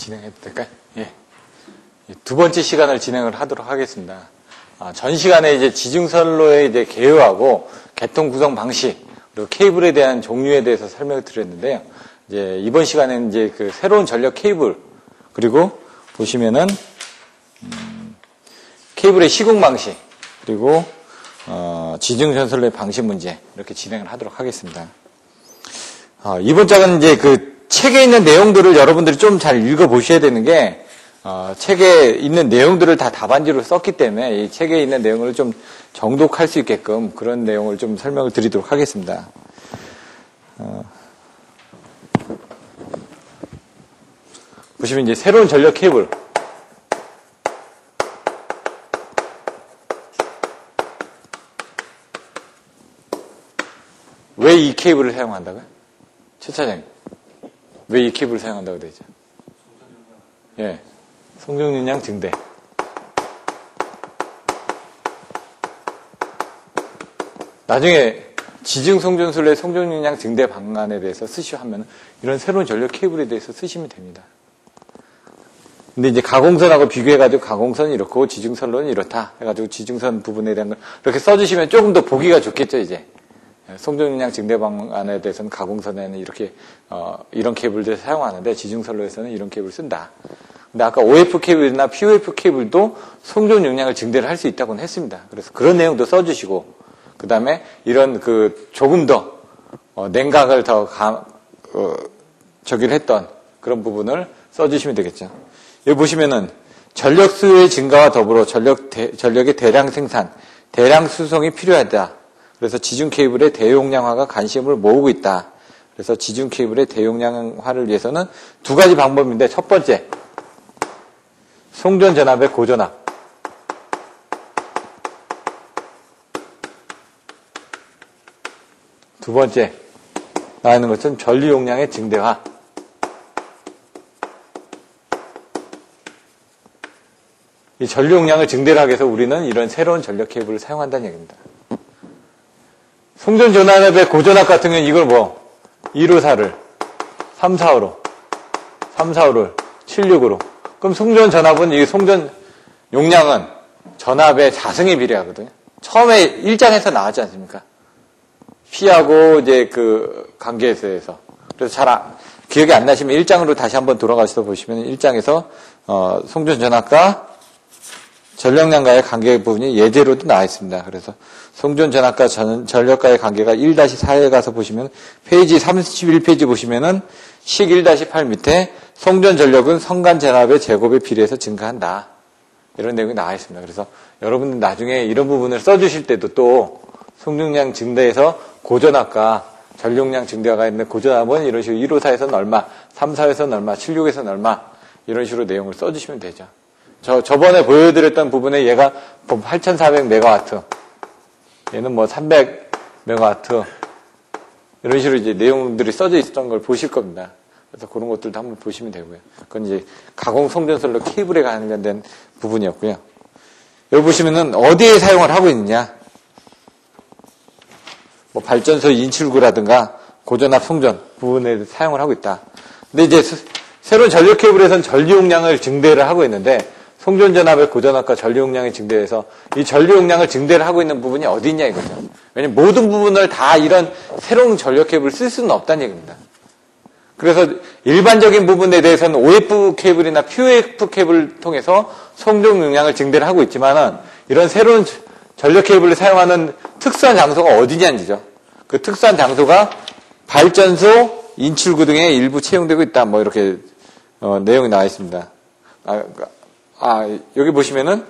진행해도 될까요? 예. 두 번째 시간을 진행을 하도록 하겠습니다. 전 시간에 이제 지중선로의 이제 개요하고 개통 구성 방식, 그리고 케이블에 대한 종류에 대해서 설명을 드렸는데요. 이제 이번 시간에는 이제 그 새로운 전력 케이블, 그리고 보시면은, 케이블의 시공 방식, 그리고, 지중선로의 방식 문제, 이렇게 진행을 하도록 하겠습니다. 이번 장은 이제 그 책에 있는 내용들을 여러분들이 좀 잘 읽어보셔야 되는 게, 책에 있는 내용들을 다 답안지로 썼기 때문에 이 책에 있는 내용을 좀 정독할 수 있게끔 그런 내용을 좀 설명을 드리도록 하겠습니다. 보시면 이제 새로운 전력 케이블. 왜 이 케이블을 사용한다고요? 최 차장님. 왜 이 케이블을 사용한다고 되죠? 예. 송정윤량 증대. 나중에 지중송전술의 송정윤량 증대 방안에 대해서 쓰시면 이런 새로운 전력 케이블에 대해서 쓰시면 됩니다. 근데 이제 가공선하고 비교해가지고 가공선이 이렇고 지중선로는 이렇다 해가지고 지중선 부분에 대한 걸 이렇게 써주시면 조금 더 보기가 좋겠죠, 이제. 송정윤량 증대 방안에 대해서는 가공선에는 이렇게, 이런 케이블들을 사용하는데 지중선로에서는 이런 케이블을 쓴다. 근데 아까 OF 케이블이나 POF 케이블도 송전 용량을 증대를 할 수 있다고는 했습니다. 그래서 그런 내용도 써주시고, 그 다음에 이런 그 조금 더, 냉각을 더 저기를 했던 그런 부분을 써주시면 되겠죠. 여기 보시면은 전력 수요의 증가와 더불어 전력의 대량 생산, 대량 수송이 필요하다. 그래서 지중 케이블의 대용량화가 관심을 모으고 있다. 그래서 지중 케이블의 대용량화를 위해서는 두 가지 방법인데, 첫 번째, 송전 전압의 고전압. 두 번째, 나와 있는 것은 전류 용량의 증대화. 이 전류 용량을 증대를 하기 위해서 우리는 이런 새로운 전력 케이블을 사용한다는 얘기입니다. 송전 전압의 고전압 같은 경우는 이걸 154를 345로 765로. 그럼 송전 전압은 이 송전 용량은 전압의 자승에 비례하거든요. 처음에 1장에서 나왔지 않습니까? P하고 이제 그 관계에서. 그래서 기억이 안 나시면 1장으로 다시 한번 돌아가셔서 보시면 1장에서 송전 전압과 전력량과의 관계 부분이 예제로도 나와 있습니다. 그래서 송전 전압과 전력과의 관계가 1-4에 가서 보시면 페이지 31페이지 보시면은 식 1-8 밑에 송전 전력은 성간 전압의 제곱에 비례해서 증가한다. 이런 내용이 나와 있습니다. 그래서 여러분들 나중에 이런 부분을 써주실 때도 또 송전량 증대에서 고전압과 전력량 증대가 있는 고전압은 이런 식으로 154에서는 얼마, 34에서는 얼마, 76에서는 얼마 이런 식으로 내용을 써주시면 되죠. 저번에 보여드렸던 부분에 얘가 8,400메가와트, 얘는 300메가와트, 이런 식으로 이제 내용들이 써져 있었던 걸 보실 겁니다. 그래서 그런 것들도 한번 보시면 되고요. 그건 이제 가공 송전선로 케이블에 관련된 부분이었고요. 여기 보시면은 어디에 사용을 하고 있느냐. 발전소 인출구라든가 고전압 송전 부분에 사용을 하고 있다. 근데 이제 새로운 전력 케이블에서는 전류 용량을 증대를 하고 있는데, 송전 전압의 고전압과 전류 용량의 증대에서 이 전류 용량을 증대를 하고 있는 부분이 어디 있냐 이거죠. 왜냐면 모든 부분을 다 이런 새로운 전력 케이블을 쓸 수는 없다는 얘기입니다. 그래서 일반적인 부분에 대해서는 OF 케이블이나 POF 케이블을 통해서 송전 용량을 증대를 하고 있지만은, 이런 새로운 전력 케이블을 사용하는 특수한 장소가 어디냐는 거죠. 그 특수한 장소가 발전소, 인출구 등에 일부 채용되고 있다. 이렇게 내용이 나와 있습니다. 여기 보시면은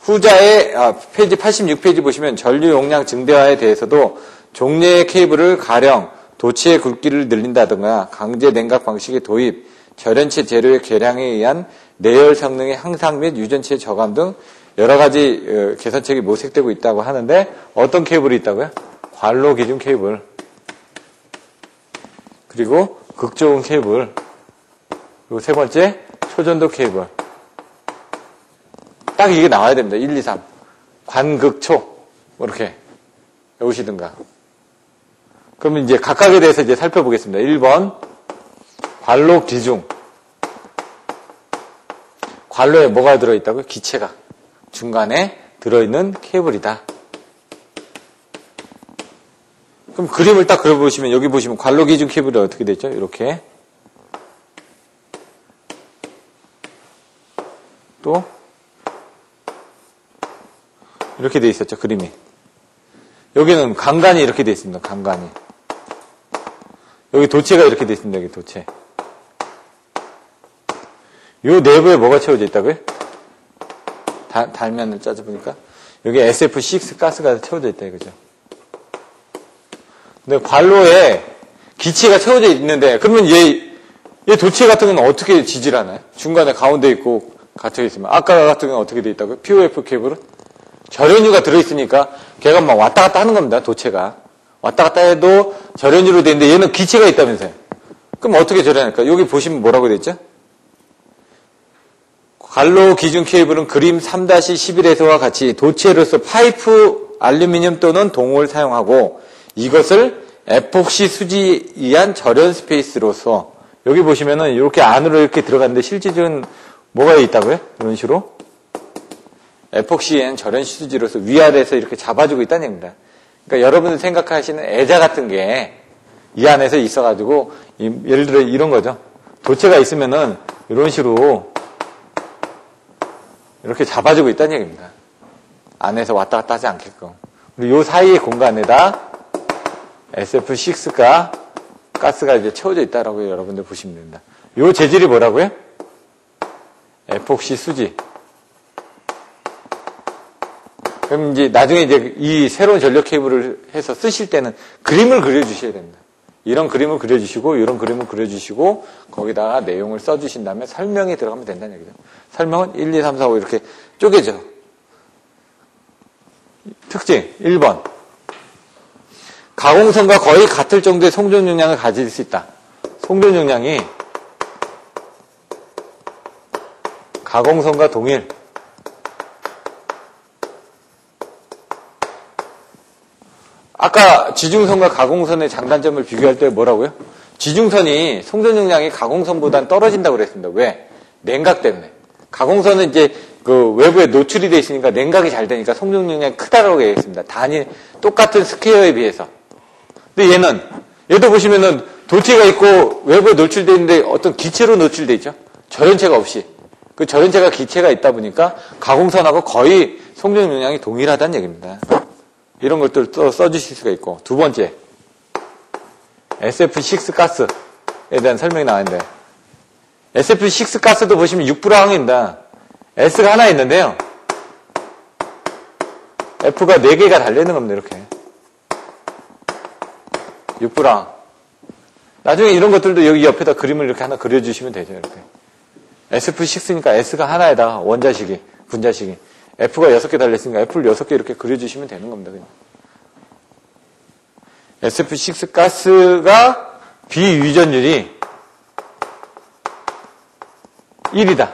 후자의 페이지 86페이지 보시면 전류 용량 증대화에 대해서도 종래의 케이블을 가령 도치의 굵기를 늘린다든가 강제 냉각 방식의 도입, 절연체 재료의 개량에 의한 내열 성능의 향상 및 유전체 저감 등 여러 가지 개선책이 모색되고 있다고 하는데, 어떤 케이블이 있다고요? 관로 기준 케이블, 그리고 극저온 케이블, 그리고 세 번째 초전도 케이블. 딱 이게 나와야 됩니다. 1, 2, 3. 관극초. 이렇게 외우시든가. 그러면 이제 각각에 대해서 이제 살펴보겠습니다. 1번, 관로 기중. 관로에 뭐가 들어있다고요? 기체가 중간에 들어있는 케이블이다. 그럼 그림을 딱 그려보시면 여기 보시면 관로 기준 케이블이 어떻게 되죠? 이렇게 또 이렇게 돼 있었죠, 그림이. 여기는 강간이 이렇게 돼 있습니다. 강간이. 여기 도체가 이렇게 돼 있습니다. 여기 도체. 요 내부에 뭐가 채워져 있다고요? 달면을 짜져보니까 여기 SF6 가스가 채워져 있다 이거죠. 근데 관로에 기체가 채워져 있는데 그러면 얘 도체 같은 건 어떻게 지질하나요? 중간에 가운데 있고 갇혀 있으면 아까 같은 건 어떻게 돼 있다고요? POF 케이블은 절연유가 들어있으니까 걔가 막 왔다 갔다 하는 겁니다. 도체가 왔다 갔다 해도 절연유로 돼 있는데 얘는 기체가 있다면서요. 그럼 어떻게 절연할까? 여기 보시면 뭐라고 돼 있죠? 관로 기준 케이블은 그림 3-11에서와 같이 도체로서 파이프 알루미늄 또는 동을 사용하고 이것을 에폭시 수지에 의한 절연 스페이스로서 여기 보시면은 이렇게 안으로 이렇게 들어갔는데 실질적인 뭐가 있다고요? 이런 식으로 에폭시엔 절연 수지로서 위아래에서 이렇게 잡아주고 있다는 얘기입니다. 그러니까 여러분들 생각하시는 애자 같은 게 이 안에서 있어가지고 예를 들어 이런 거죠. 도체가 있으면은 이런 식으로 이렇게 잡아주고 있다는 얘기입니다. 안에서 왔다 갔다 하지 않게끔. 그리고 요 사이의 공간에다 SF6가 가스가 이제 채워져 있다라고 여러분들 보시면 됩니다. 요 재질이 뭐라고요? 에폭시 수지. 그럼 이제 나중에 이제 이 새로운 전력 케이블을 해서 쓰실 때는 그림을 그려주셔야 됩니다. 이런 그림을 그려주시고, 이런 그림을 그려주시고, 거기다가 내용을 써주신 다음에 설명이 들어가면 된다는 얘기죠. 설명은 1, 2, 3, 4, 5 이렇게 쪼개져. 특징 1번. 가공선과 거의 같을 정도의 송전 용량을 가질 수 있다. 송전 용량이 가공선과 동일. 아까 지중선과 가공선의 장단점을 비교할 때 뭐라고요? 지중선이 송전 용량이 가공선보다는 떨어진다고 그랬습니다. 왜? 냉각 때문에. 가공선은 이제 그 외부에 노출이 되어 있으니까 냉각이 잘 되니까 송전 용량이 크다라고 얘기했습니다. 단위 똑같은 스퀘어에 비해서. 근데 얘도 보시면은 도체가 있고 외부에 노출되어 있는데 어떤 기체로 노출되어 있죠. 절연체가 없이. 그 절연체가 기체가 있다 보니까 가공선하고 거의 송전 용량이 동일하다는 얘기입니다. 이런 것들을 또 써주실 수가 있고. 두 번째, SF6 가스에 대한 설명이 나왔는데 SF6 가스도 보시면 6불화항입니다. S가 하나 있는데요. F가 4개가 달려있는 겁니다. 이렇게. 6불화항. 나중에 이런 것들도 여기 옆에다 그림을 이렇게 하나 그려주시면 되죠. 이렇게. SF6니까 S가 하나에다가 원자식이, 분자식이. F가 6개 달려있으니까 F를 6개 이렇게 그려주시면 되는 겁니다. 그냥. SF6 가스가 비유전율이 1이다.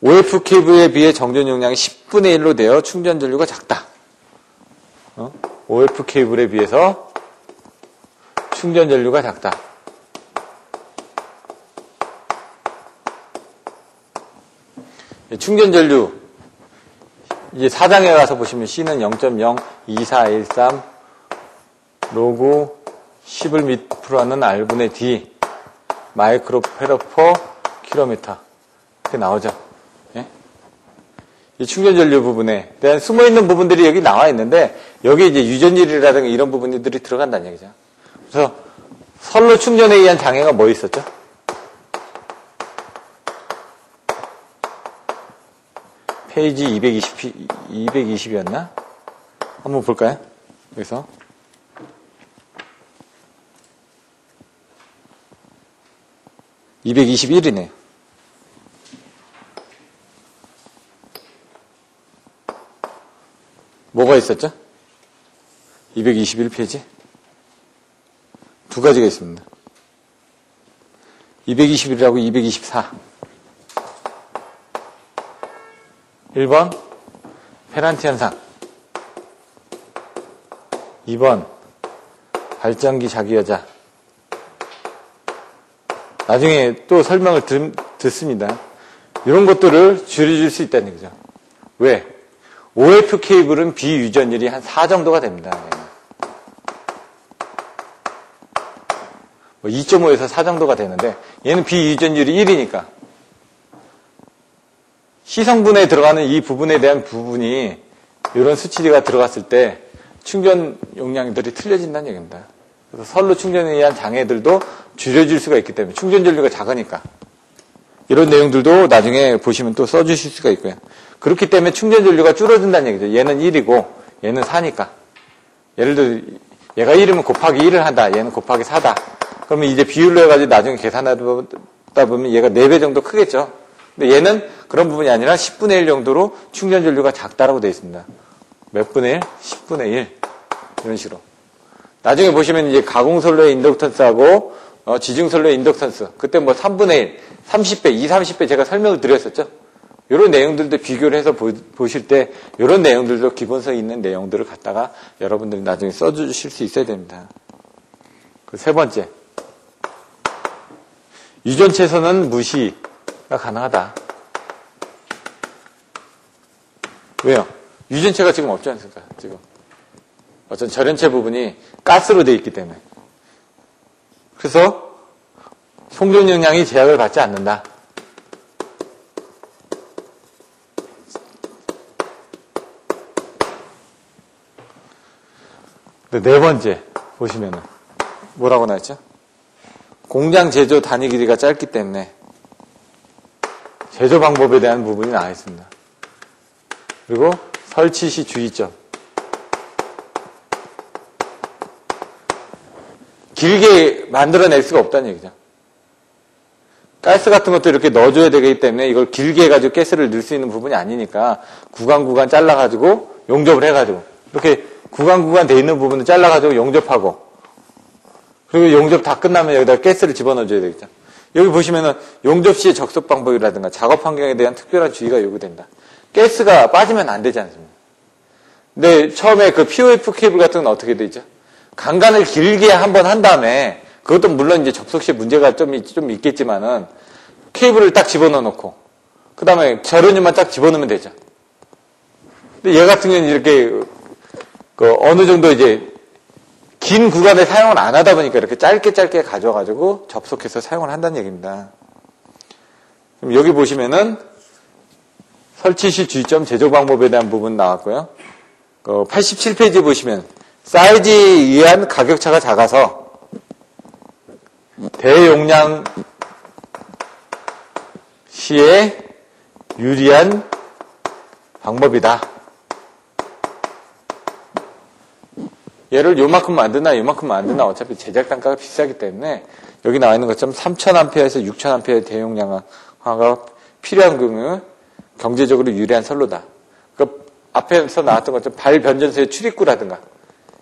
OF 케이블에 비해 정전 용량이 10분의 1로 되어 충전 전류가 작다. OF 케이블에 비해서 충전 전류가 작다. 충전 전류 이제 4장에 가서 보시면 C는 0.02413 로그 10을 미프로하는 R분의 D 마이크로 페러 퍼 킬로미터 이렇게 나오죠. 예? 이 충전 전류 부분에 대한 숨어 있는 부분들이 여기 나와 있는데 여기 이제 유전율이라든가 이런 부분들이 들어간다는 얘기죠. 그래서 선로 충전에 의한 장애가 뭐 있었죠? 페이지 220이었나? 한번 볼까요? 여기서. (221이네) 뭐가 있었죠? 221페이지? 두 가지가 있습니다. 221이라고 224. 1번 페란티 현상, 2번 발전기 자기여자. 나중에 또 설명을 듣습니다. 이런 것들을 줄여줄 수 있다는 얘기죠. 왜? OF 케이블은 비유전율이 한 4 정도가 됩니다. 2.5에서 4 정도가 되는데 얘는 비유전율이 1이니까 시성분에 들어가는 이 부분에 대한 부분이 이런 수치가 들어갔을 때 충전 용량들이 틀려진다는 얘기입니다. 그래서 선로 충전에 의한 장애들도 줄여줄 수가 있기 때문에 충전 전류가 작으니까 이런 내용들도 나중에 보시면 또 써주실 수가 있고요. 그렇기 때문에 충전 전류가 줄어든다는 얘기죠. 얘는 1이고 얘는 4니까 예를 들어 얘가 1이면 곱하기 1을 한다. 얘는 곱하기 4다. 그러면 이제 비율로 해가지고 나중에 계산하다 보면 얘가 4배 정도 크겠죠. 근데 얘는 그런 부분이 아니라 10분의 1 정도로 충전 전류가 작다라고 되어 있습니다. 몇 분의 1? 10분의 1. 이런 식으로. 나중에 보시면 이제 가공선로의 인덕턴스하고 지중선로의 인덕턴스. 그때 뭐 3분의 1, 30배, 20, 30배 제가 설명을 드렸었죠. 이런 내용들도 비교를 해서 보실 때 이런 내용들도 기본성 있는 내용들을 갖다가 여러분들이 나중에 써주실 수 있어야 됩니다. 그 세 번째. 유전체에서는 무시가 가능하다. 왜요? 유전체가 지금 없지 않습니까? 지금. 어떤 절연체 부분이 가스로 되어 있기 때문에. 그래서 송전 용량이 제약을 받지 않는다. 네 번째 보시면은 뭐라고 나왔죠? 공장 제조 단위 길이가 짧기 때문에 제조 방법에 대한 부분이 나와 있습니다. 그리고 설치 시 주의점. 길게 만들어낼 수가 없다는 얘기죠. 가스 같은 것도 이렇게 넣어줘야 되기 때문에 이걸 길게 해가지고 가스를 넣을 수 있는 부분이 아니니까 구간 잘라가지고 용접을 해가지고 이렇게 구간 돼 있는 부분을 잘라가지고 용접하고 그리고 용접 다 끝나면 여기다 가스를 집어넣어줘야 되겠죠. 여기 보시면은 용접 시의 적속 방법이라든가 작업 환경에 대한 특별한 주의가 요구된다. 가스가 빠지면 안 되지 않습니까? 근데 처음에 그 POF 케이블 같은 건 어떻게 되죠? 강간을 길게 한번 한 다음에 그것도 물론 이제 접속 시에 문제가 좀 있겠지만은 케이블을 딱 집어넣어 놓고 그 다음에 절연유만 딱 집어넣으면 되죠. 근데 얘 같은 경우는 이렇게 어느 정도 이제 긴 구간에 사용을 안 하다 보니까 이렇게 짧게 가져가지고 접속해서 사용을 한다는 얘기입니다. 그럼 여기 보시면은 설치 시 주의점 제조 방법에 대한 부분 나왔고요. 87페이지 보시면 사이즈에 의한 가격차가 작아서 대용량 시에 유리한 방법이다. 얘를 요만큼 만드나 요만큼 만드나 어차피 제작 단가가 비싸기 때문에 여기 나와 있는 것처럼 3000A에서 6000A 대용량화가 필요한 경우에 경제적으로 유리한 선로다. 그 앞에서 나왔던 것처럼 발변전소의 출입구라든가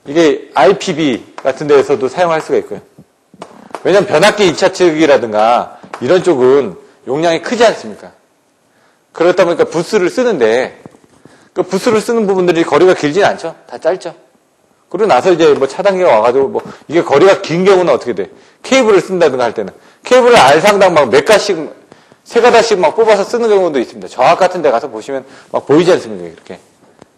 이게 IPB 같은 데에서도 사용할 수가 있고요. 왜냐하면 변압기 2차 측이라든가 이런 쪽은 용량이 크지 않습니까? 그렇다 보니까 부스를 쓰는데 그 부스를 쓰는 부분들이 거리가 길진 않죠. 다 짧죠. 그리고 나서 이제 뭐 차단기가 와가지고 뭐 이게 거리가 긴 경우는 어떻게 돼? 케이블을 쓴다든가 할 때는 케이블을 알상당 막 몇 가씩 세 가닥씩 막 뽑아서 쓰는 경우도 있습니다. 저압 같은 데 가서 보시면 막 보이지 않습니까? 이렇게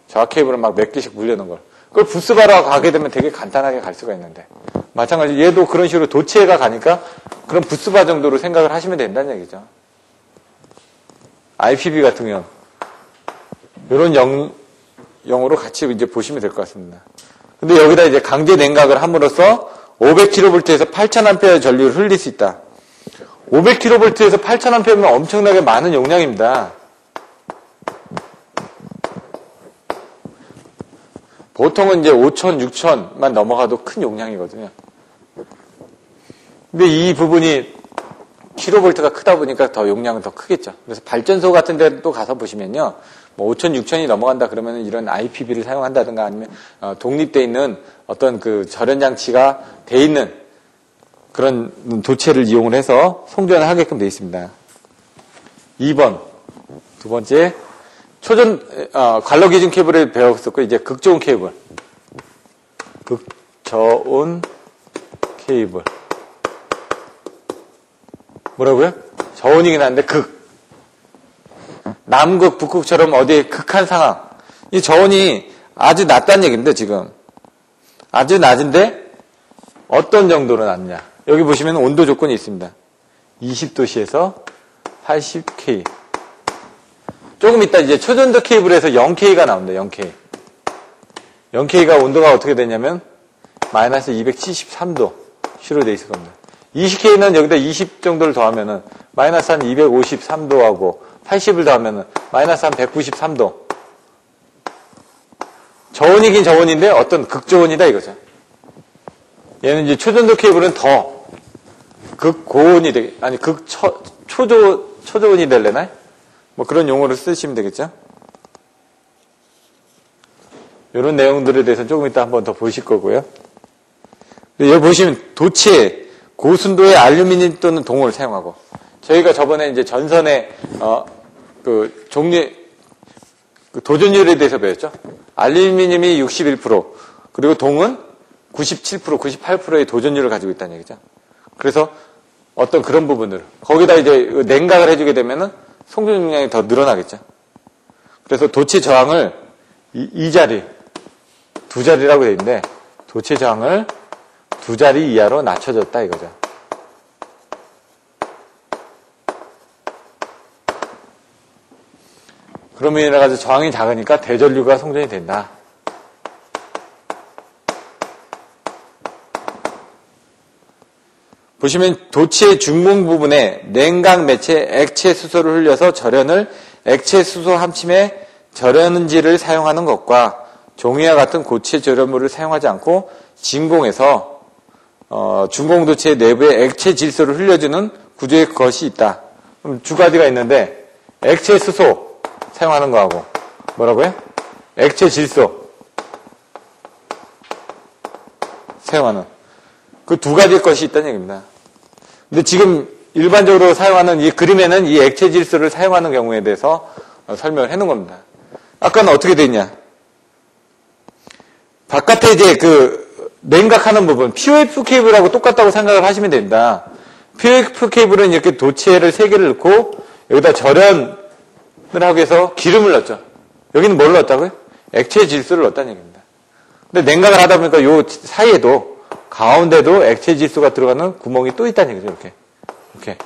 저압 케이블을 막 몇 개씩 물려놓은 걸. 그걸 부스 바로 가게 되면 되게 간단하게 갈 수가 있는데 마찬가지 얘도 그런 식으로 도체가 가니까 그런 부스바 정도로 생각을 하시면 된다는 얘기죠. IPB 같은 경우 이런 영어로 같이 이제 보시면 될 것 같습니다. 근데 여기다 이제 강제 냉각을 함으로써 500kV에서 8000A 전류를 흘릴 수 있다. 500kV에서 8000A면 엄청나게 많은 용량입니다. 보통은 이제 5000, 6000만 넘어가도 큰 용량이거든요. 근데 이 부분이 킬로볼트가 크다 보니까 더 용량은 더 크겠죠. 그래서 발전소 같은 데 또 가서 보시면요. 뭐 5000, 6000이 넘어간다 그러면 이런 IPB를 사용한다든가 아니면 독립되어 있는 어떤 그 절연 장치가 돼 있는 그런 도체를 이용을 해서 송전을 하게끔 되어 있습니다. 2번. 두 번째. 관로 기준 케이블을 배웠었고 이제 극저온 케이블. 극저온 케이블. 뭐라고요? 저온이긴 한데 극. 남극, 북극처럼 어디에 극한 상황. 이 저온이 아주 낮다는 얘기입니다, 지금. 아주 낮은데 어떤 정도로 낮냐. 여기 보시면 온도 조건이 있습니다. 20도씨에서 80K. 조금 이따 이제 초전도 케이블에서 0K가 나옵니다, 0K. 0K가 온도가 어떻게 되냐면 마이너스 273도씨로 돼 있을 겁니다. 20K는 여기다 20 정도를 더하면은 마이너스 한 253도하고 80을 더하면은 마이너스 한 193도. 저온이긴 저온인데 어떤 극저온이다 이거죠. 얘는 이제 초전도 케이블은 더 극고온이 초저온이 될래나? 뭐 그런 용어를 쓰시면 되겠죠. 이런 내용들에 대해서 조금 이따 한번 더 보실 거고요. 여기 보시면 도체, 고순도의 알루미늄 또는 동을 사용하고, 저희가 저번에 이제 전선의 그 종류 그 도전율에 대해서 배웠죠. 알루미늄이 61%, 그리고 동은 97%, 98%의 도전율을 가지고 있다는 얘기죠. 그래서 어떤 그런 부분들, 거기다 이제 냉각을 해주게 되면은 송전 용량이 더 늘어나겠죠. 그래서 도체 저항을 이 자리, 두 자리라고 되어 있는데, 도체 저항을 두 자리 이하로 낮춰줬다 이거죠. 그러면 인해 가지고 저항이 작으니까 대전류가 송전이 된다. 보시면 도체 중공 부분에 냉각 매체 액체 수소를 흘려서 절연을 액체 수소 함침에 절연지를 사용하는 것과 종이와 같은 고체 절연물을 사용하지 않고 진공에서 중공 도체 내부에 액체 질소를 흘려주는 구조의 것이 있다. 그럼 두 가지가 있는데 액체 수소 사용하는 거하고 뭐라고요? 액체 질소 사용하는 그 두 가지의 것이 있다는 얘기입니다. 근데 지금 일반적으로 사용하는 이 그림에는 이 액체 질소를 사용하는 경우에 대해서 설명을 해놓은 겁니다. 아까는 어떻게 돼 있냐? 바깥에 이제 그 냉각하는 부분, POF 케이블하고 똑같다고 생각을 하시면 됩니다. POF 케이블은 이렇게 도체를 3개를 넣고 여기다 절연을 하기 위해서 기름을 넣었죠. 여기는 뭘 넣었다고요? 액체 질소를 넣었다는 얘기입니다. 근데 냉각을 하다 보니까 요 사이에도 가운데도 액체 질소가 들어가는 구멍이 또 있다는 얘기죠. 이렇게.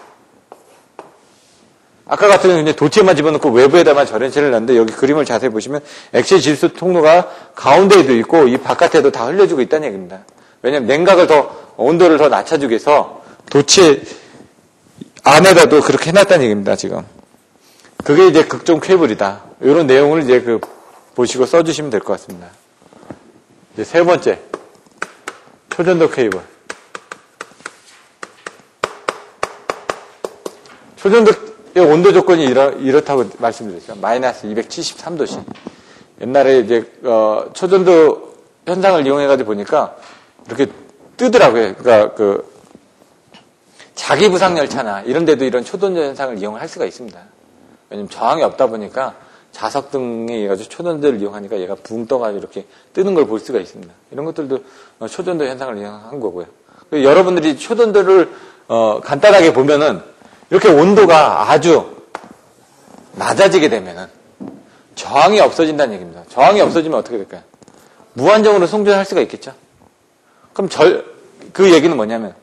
아까 같은 경우는 도체만 집어넣고 외부에다만 절연체를 넣는데 여기 그림을 자세히 보시면 액체 질소 통로가 가운데에도 있고 이 바깥에도 다 흘려주고 있다는 얘기입니다. 왜냐하면 냉각을 온도를 더 낮춰주기 위해서 도체 안에다도 그렇게 해놨다는 얘기입니다. 지금. 그게 이제 극종 케이블이다. 이런 내용을 이제 보시고 써주시면 될 것 같습니다. 이제 세 번째. 초전도 케이블. 초전도의 온도 조건이 이렇다고 말씀드렸죠. 마이너스 273도씨. 옛날에 이제, 초전도 현상을 이용해가지고 보니까 이렇게 뜨더라고요. 그러니까 자기부상열차나 이런 데도 이런 초전도 현상을 이용할 수가 있습니다. 왜냐면 저항이 없다 보니까 자석등에 가지고 초전도를 이용하니까 얘가 붕 떠가지고 이렇게 뜨는 걸 볼 수가 있습니다. 이런 것들도 초전도 현상을 이용한 거고요. 여러분들이 초전도를 간단하게 보면은 이렇게 온도가 아주 낮아지게 되면은 저항이 없어진다는 얘기입니다. 저항이 없어지면 어떻게 될까요? 무한정으로 송전할 수가 있겠죠. 그럼 그 얘기는 뭐냐면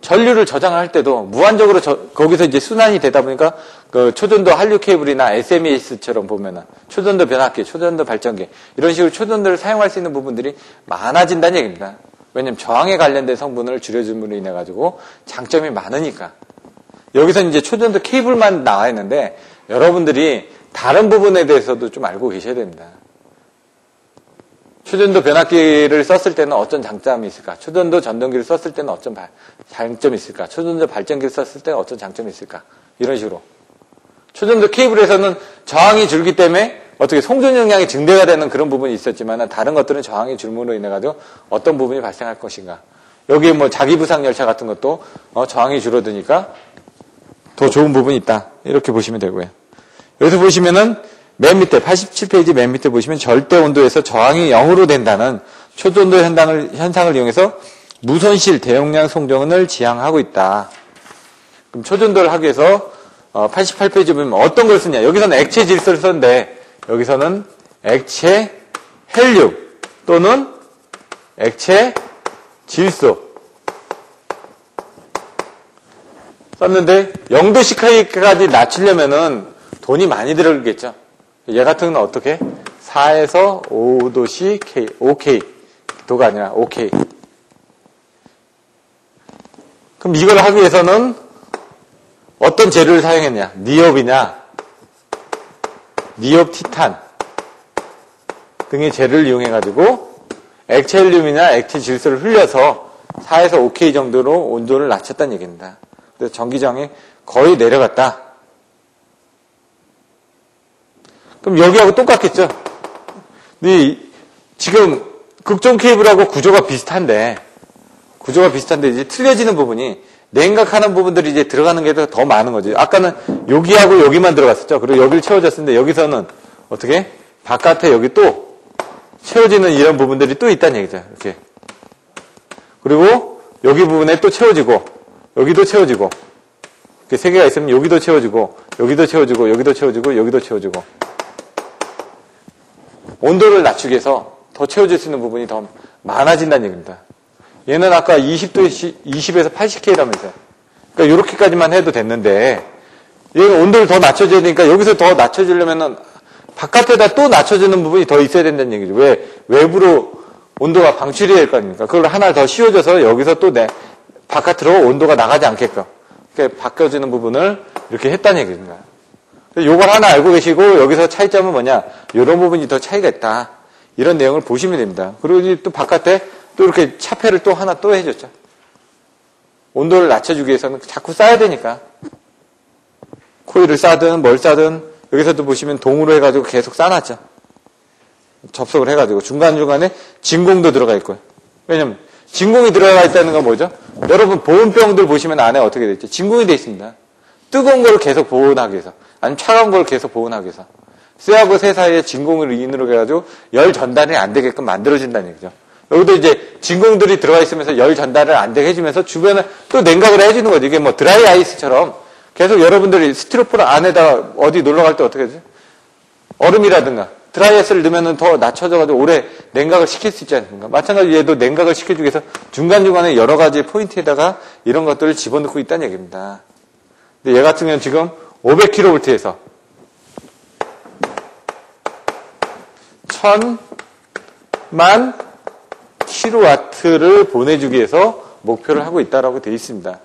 전류를 저장할 때도 무한적으로 거기서 이제 순환이 되다 보니까 그 초전도 한류 케이블이나 SMAS처럼 보면은 초전도 변압기, 초전도 발전기 이런 식으로 초전도를 사용할 수 있는 부분들이 많아진다는 얘기입니다. 왜냐면 저항에 관련된 성분을 줄여줌으로 인해 가지고 장점이 많으니까. 여기서 이제 초전도 케이블만 나와 있는데 여러분들이 다른 부분에 대해서도 좀 알고 계셔야 됩니다. 초전도 변압기를 썼을 때는 어떤 장점이 있을까? 초전도 전동기를 썼을 때는 어떤 장점이 있을까? 초전도 발전기를 썼을 때는 어떤 장점이 있을까? 이런 식으로. 초전도 케이블에서는 저항이 줄기 때문에 어떻게 송전 용량이 증대가 되는 그런 부분이 있었지만 다른 것들은 저항이 줄므로 인해 가지고 어떤 부분이 발생할 것인가? 여기에 뭐 자기부상 열차 같은 것도 저항이 줄어드니까 더 좋은 부분이 있다. 이렇게 보시면 되고요. 여기서 보시면은 맨 밑에 87페이지 맨 밑에 보시면 절대 온도에서 저항이 0으로 된다는 초전도 현상을 이용해서 무손실 대용량 송전을 지향하고 있다. 그럼 초전도를 하기 위해서 88페이지 보면 어떤 걸 쓰냐. 여기서는 액체 질소를 썼는데 여기서는 액체 헬륨 또는 액체 질소 썼는데 0도씨까지 낮추려면은 돈이 많이 들어가겠죠. 얘 같은 건 어떻게? 4에서 5도씨 K, OK. 도가 아니라 OK. 그럼 이걸 하기 위해서는 어떤 재료를 사용했냐? 니옵이냐? 니옵 티탄 등의 재료를 이용해가지고 액체 헬륨이나 액체 질소를 흘려서 4에서 5K 정도로 온도를 낮췄다는 얘기입니다. 그래서 전기저항이 거의 내려갔다. 그럼 여기하고 똑같겠죠? 근데 지금 극존 케이블하고 구조가 비슷한데 이제 틀려지는 부분이 냉각하는 부분들이 이제 들어가는 게 더 많은 거죠. 아까는 여기하고 여기만 들어갔었죠. 그리고 여기를 채워졌는데 여기서는 어떻게? 바깥에 여기 또 채워지는 이런 부분들이 또 있다는 얘기죠. 이렇게. 그리고 여기 부분에 또 채워지고 여기도 채워지고 이렇게 세 개가 있으면 여기도 채워지고 여기도 채워지고 여기도 채워지고 여기도 채워지고 온도를 낮추기 위해서 더 채워질 수 있는 부분이 더 많아진다는 얘기입니다. 얘는 아까 20에서 80K라면서요. 그러니까 이렇게까지만 해도 됐는데 얘는 온도를 더 낮춰줘야 되니까 여기서 더 낮춰주려면은 바깥에다 또 낮춰주는 부분이 더 있어야 된다는 얘기죠. 왜 외부로 온도가 방출이 될 거 아닙니까? 그걸 하나 더 씌워줘서 여기서 또 바깥으로 온도가 나가지 않게끔 이렇게 바꿔주는 부분을 이렇게 했다는 얘기입니다. 요걸 하나 알고 계시고 여기서 차이점은 뭐냐? 이런 부분이 더 차이가 있다. 이런 내용을 보시면 됩니다. 그리고 이제 또 바깥에 또 이렇게 차폐를 또 하나 또 해줬죠. 온도를 낮춰주기 위해서는 자꾸 쌓아야 되니까. 코일을 싸든 뭘 싸든 여기서도 보시면 동으로 해가지고 계속 쌓아놨죠. 접속을 해가지고 중간중간에 진공도 들어가 있고요. 왜냐면 진공이 들어가 있다는 건 뭐죠? 여러분 보온병들 보시면 안에 어떻게 돼 있죠? 진공이 돼 있습니다. 뜨거운 걸 계속 보온하기 위해서 아니면 차가운 걸 계속 보온하기 위해서 쇠하고 쇠 사이에 진공을 인으로 해가지고 열 전달이 안 되게끔 만들어진다는 얘기죠. 여기도 이제 진공들이 들어가 있으면서 열 전달을 안 되게 해주면서 주변에 또 냉각을 해주는 거죠. 이게 뭐 드라이 아이스처럼 계속 여러분들이 스티로폼 안에다가 어디 놀러 갈 때 어떻게 하지? 얼음이라든가 드라이 아이스를 넣으면 더 낮춰져가지고 오래 냉각을 시킬 수 있지 않습니까? 마찬가지로 얘도 냉각을 시켜주기 위해서 중간중간에 여러 가지 포인트에다가 이런 것들을 집어넣고 있다는 얘기입니다. 근데 얘 같은 경우는 지금 500kV에서 1000만 킬로와트를 보내주기 위해서 목표를 하고 있다라고 되어 있습니다.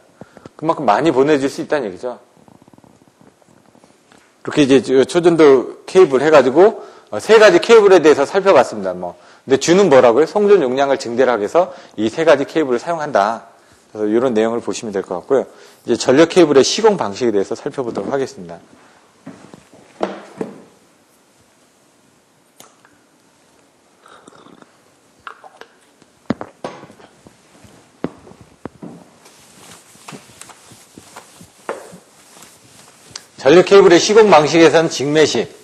그만큼 많이 보내줄 수 있다는 얘기죠. 그렇게 이제 초전도 케이블 해가지고 세 가지 케이블에 대해서 살펴봤습니다. 근데 주는 뭐라고요? 송전 용량을 증대를 하기 위해서 이 세 가지 케이블을 사용한다. 그래서 이런 내용을 보시면 될 것 같고요. 이제 전력 케이블의 시공 방식에 대해서 살펴보도록 하겠습니다. 전력 케이블의 시공 방식에서는 직매식,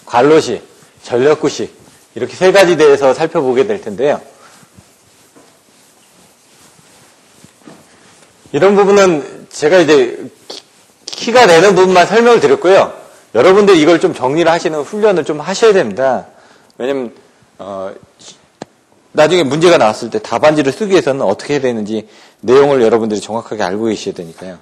관로식, 전력구식 이렇게 세 가지 대해서 살펴보게 될 텐데요. 이런 부분은 제가 이제 키가 되는 부분만 설명을 드렸고요. 여러분들 이걸 좀 정리를 하시는 훈련을 좀 하셔야 됩니다. 왜냐면 나중에 문제가 나왔을 때 답안지를 쓰기 위해서는 어떻게 해야 되는지 내용을 여러분들이 정확하게 알고 계셔야 되니까요.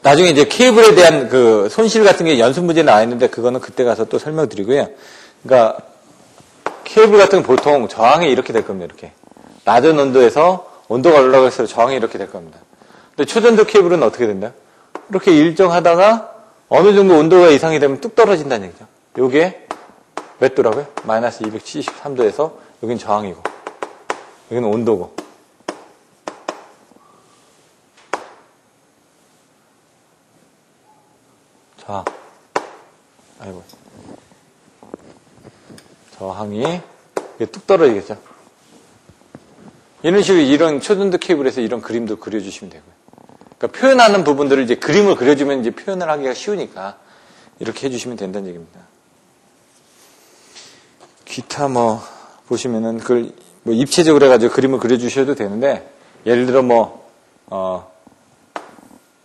나중에 이제 케이블에 대한 그 손실 같은 게 연습 문제 나와 있는데 그거는 그때 가서 또 설명드리고요. 그러니까 케이블 같은 건 보통 저항이 이렇게 될 겁니다. 이렇게 낮은 온도에서 온도가 올라갈수록 저항이 이렇게 될 겁니다. 근데 초전도 케이블은 어떻게 된다? 이렇게 일정하다가 어느 정도 온도가 이상이 되면 뚝 떨어진다는 얘기죠. 요게 몇 도라고요? 마이너스 273도에서 여긴 저항이고 여기는 온도고 저항이 뚝 떨어지겠죠. 이런 식으로 이런 초전도 케이블에서 이런 그림도 그려주시면 되고요. 그러니까 표현하는 부분들을 이제 그림을 그려주면 이제 표현을 하기가 쉬우니까 이렇게 해주시면 된다는 얘기입니다. 기타 보시면은 그걸 입체적으로 해가지고 그림을 그려주셔도 되는데 예를 들어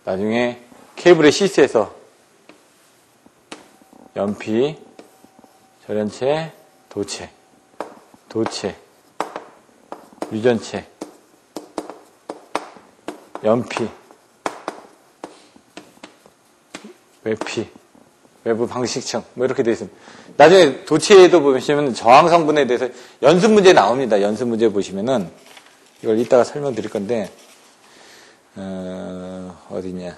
나중에 케이블의 시스에서 연피, 절연체, 도체, 유전체, 연피, 외피, 외부 방식층, 뭐 이렇게 되어 있습니다. 나중에 도체에도 보시면 저항 성분에 대해서 연습 문제 나옵니다. 연습 문제 보시면은 이걸 이따가 설명드릴 건데, 어디냐.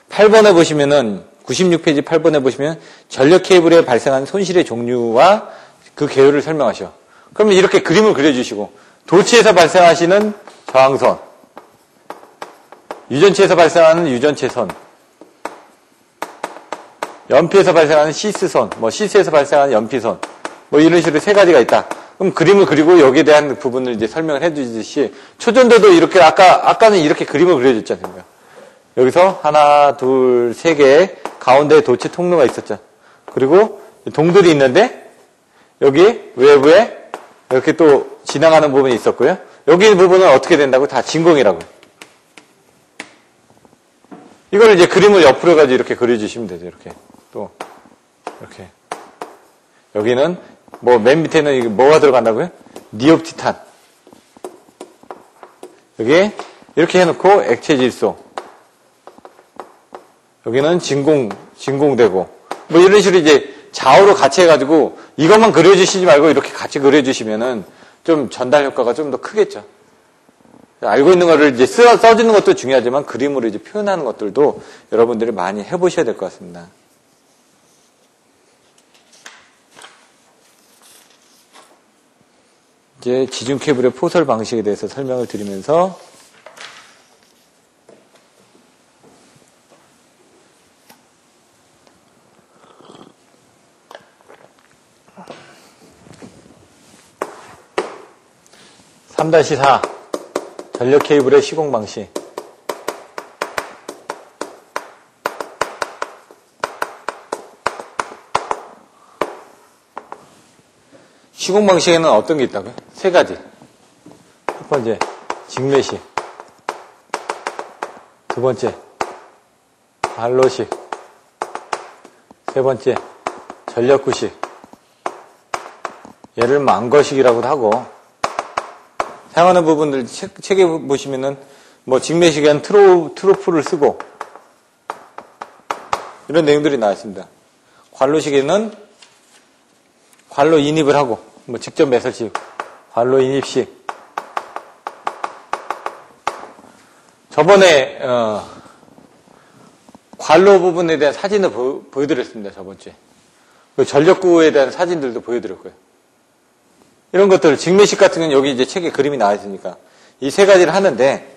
8번에 보시면은, 96페이지 8번에 보시면 전력 케이블에 발생한 손실의 종류와 그 개요를 설명하셔. 그러면 이렇게 그림을 그려주시고, 도체에서 발생하시는 저항선, 유전체에서 발생하는 유전체선, 연피에서 발생하는 시스선, 뭐 시스에서 발생하는 연피선, 뭐 이런 식으로 세 가지가 있다. 그럼 그림을 그리고 여기에 대한 부분을 이제 설명을 해주듯이 초전도도 이렇게 아까는 이렇게 그림을 그려줬지 않습니까? 여기서 하나, 둘, 세 개 가운데에 도체 통로가 있었죠. 그리고 동들이 있는데 여기 외부에 이렇게 또 지나가는 부분이 있었고요. 여기 부분은 어떻게 된다고? 다 진공이라고. 이걸 이제 그림을 옆으로 가지고 이렇게 그려주시면 되죠. 이렇게 또 이렇게 여기는 뭐 맨 밑에는 이게 뭐가 들어간다고요? 니옵티탄. 여기 이렇게 해놓고 액체 질소. 여기는 진공되고 뭐 이런 식으로 이제 좌우로 같이 해가지고 이것만 그려주시지 말고 이렇게 같이 그려주시면은 좀 전달 효과가 좀 더 크겠죠. 알고 있는 거를 이제 써주는 것도 중요하지만 그림으로 이제 표현하는 것들도 여러분들이 많이 해보셔야 될 것 같습니다. 이제 지중 케이블의 포설 방식에 대해서 설명을 드리면서 (3-4) 전력 케이블의 시공 방식. 시공 방식에는 어떤 게 있다고요? 세 가지. 첫 번째, 직매식. 두 번째, 발로식. 세 번째, 전력구식. 얘를 망거식이라고도 하고, 사용하는 부분들 책에 보시면은 뭐 직매식에는 트로프를 쓰고 이런 내용들이 나와 있습니다. 관로식에는 관로 인입을 하고 뭐 직접 매설식, 관로 인입식. 저번에 관로 부분에 대한 사진을 보여드렸습니다. 저번주에. 전력구에 대한 사진들도 보여드렸고요. 이런 것들, 직매식 같은 건 여기 이제 책에 그림이 나와 있으니까 이 세 가지를 하는데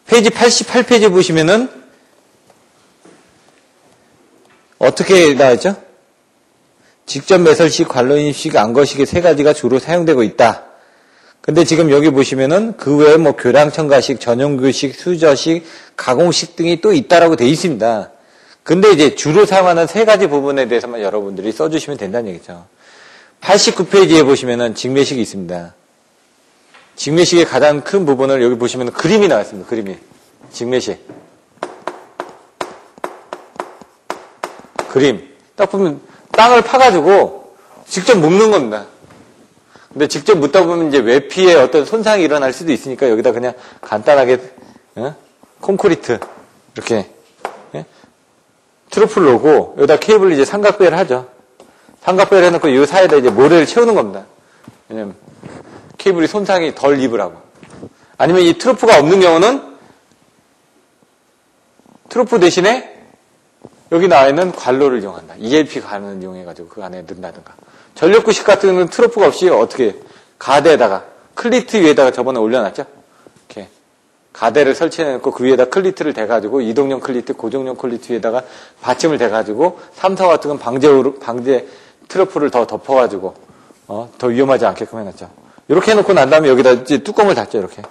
페이지 88페이지 보시면은 어떻게 나와 있죠? 직접 매설식, 관로인입식, 안거식의 세 가지가 주로 사용되고 있다. 근데 지금 여기 보시면은 그 외에 뭐 교량 첨가식, 전용교식, 수저식, 가공식 등이 또 있다라고 돼 있습니다. 근데 이제 주로 사용하는 세 가지 부분에 대해서만 여러분들이 써주시면 된다는 얘기죠. 89페이지에 보시면은 직매식이 있습니다. 직매식의 가장 큰 부분을 여기 보시면 그림이 나와 있습니다. 그림이. 직매식. 그림. 딱 보면 땅을 파가지고 직접 묶는 겁니다. 근데 직접 묻다 보면 이제 외피에 어떤 손상이 일어날 수도 있으니까 여기다 그냥 간단하게 콘크리트 이렇게 트로프를 놓고 여기다 케이블을 이제 삼각배를 하죠. 삼각배를 해놓고 이 사이에다 이제 모래를 채우는 겁니다. 왜냐면 케이블이 손상이 덜 입으라고. 아니면 이 트로프가 없는 경우는 트로프 대신에 여기 나와 있는 관로를 이용한다. ELP 관을 이용해가지고 그 안에 넣는다든가. 전력구식 같은 경우는 트로프가 없이 어떻게 가대에다가 클리트 위에다가 저번에 올려놨죠. 이렇게 가대를 설치해놓고 그 위에다 클리트를 대가지고 이동용 클리트, 고정용 클리트 위에다가 받침을 대가지고 삼성 같은 건 방제 트로프를 더 덮어가지고 더 위험하지 않게끔 해놨죠. 이렇게 해놓고 난 다음에 여기다 이제 뚜껑을 닫죠. 이렇게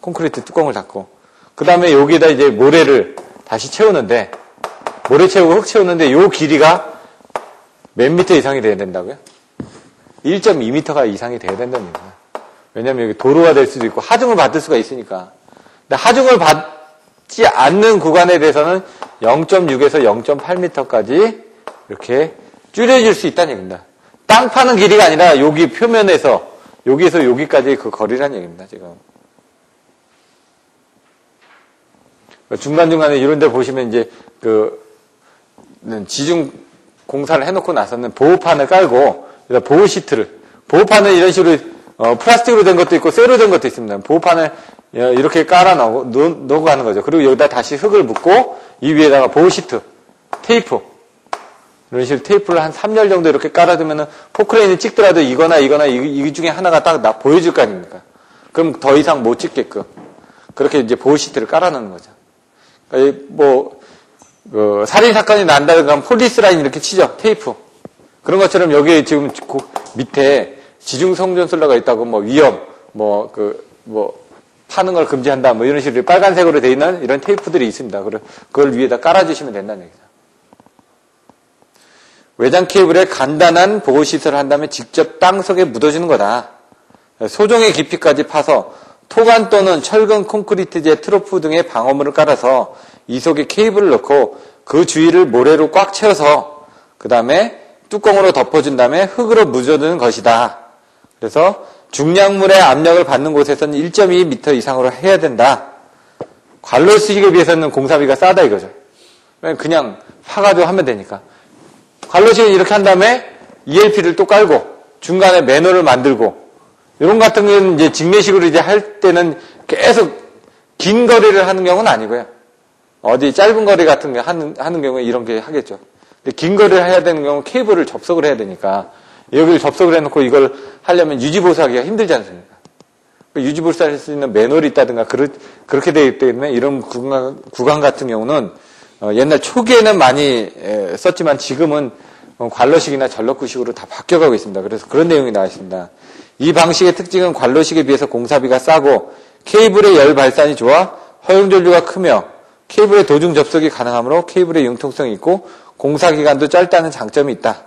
콘크리트 뚜껑을 닫고 그 다음에 여기다 이제 모래를 다시 채우는데 모래 채우고 흙 채우는데 요 길이가 몇 미터 이상이 돼야 된다고요? 1.2m가 이상이 돼야 된다는 얘기예요. 왜냐하면 여기 도로가 될 수도 있고 하중을 받을 수가 있으니까. 근데 하중을 닿지 않는 구간에 대해서는 0.6에서 0.8m까지 이렇게 줄여줄 수 있다는 얘기입니다. 땅 파는 길이가 아니라 여기 표면에서 여기에서 여기까지 그 거리라는 얘기입니다. 지금 중간중간에 이런 데 보시면 이제 지중 공사를 해놓고 나서는 보호판을 깔고 보호 시트를 보호판은 이런 식으로 플라스틱으로 된 것도 있고 쇠로 된 것도 있습니다. 보호판을 이렇게 깔아 놓고 가는 거죠. 그리고 여기다 다시 흙을 붓고 이 위에다가 보호 시트, 테이프 이런 식으로 테이프를 한 3열 정도 이렇게 깔아두면은 포크레인을 찍더라도 이거나 이 중에 하나가 딱 보여줄 거 아닙니까? 그럼 더 이상 못 찍게끔 그렇게 이제 보호 시트를 깔아놓는 거죠. 그러니까 살인 사건이 난다든가 하면 폴리스 라인 이렇게 치죠. 테이프. 그런 것처럼 여기 지금 밑에 지중 성전설로가 있다고 위험, 파는 걸 금지한다, 이런 식으로 빨간색으로 되어 있는 이런 테이프들이 있습니다. 그걸 위에다 깔아주시면 된다는 얘기죠. 외장 케이블에 간단한 보호 시설을 한다면 직접 땅 속에 묻어주는 거다. 소종의 깊이까지 파서 토관 또는 철근 콘크리트재 트로프 등의 방어물을 깔아서 이 속에 케이블을 넣고 그 주위를 모래로 꽉 채워서 그 다음에 뚜껑으로 덮어준 다음에 흙으로 묻어두는 것이다. 그래서 중량물의 압력을 받는 곳에서는 1.2m 이상으로 해야 된다. 관로식에 비해서는 공사비가 싸다 이거죠. 그냥 파가지고 하면 되니까. 관로식은 이렇게 한 다음에 ELP를 또 깔고 중간에 매너를 만들고 이런 같은 경우는 이제 직매식으로 이제 할 때는 계속 긴 거리를 하는 경우는 아니고요. 어디 짧은 거리 같은 거 하는 경우에 이런 게 하겠죠. 근데 긴 거리를 해야 되는 경우는 케이블을 접속을 해야 되니까 여기를 접속을 해놓고 이걸 하려면 유지보수하기가 힘들지 않습니까? 유지보수할 수 있는 매놀이 있다든가 그렇게 되기 때문에 이런 구간 같은 경우는 옛날 초기에는 많이 썼지만 지금은 관로식이나 전력구식으로 다 바뀌어가고 있습니다. 그래서 그런 내용이 나와 있습니다. 이 방식의 특징은 관로식에 비해서 공사비가 싸고 케이블의 열 발산이 좋아 허용전류가 크며 케이블의 도중 접속이 가능하므로 케이블의 융통성이 있고 공사기간도 짧다는 장점이 있다.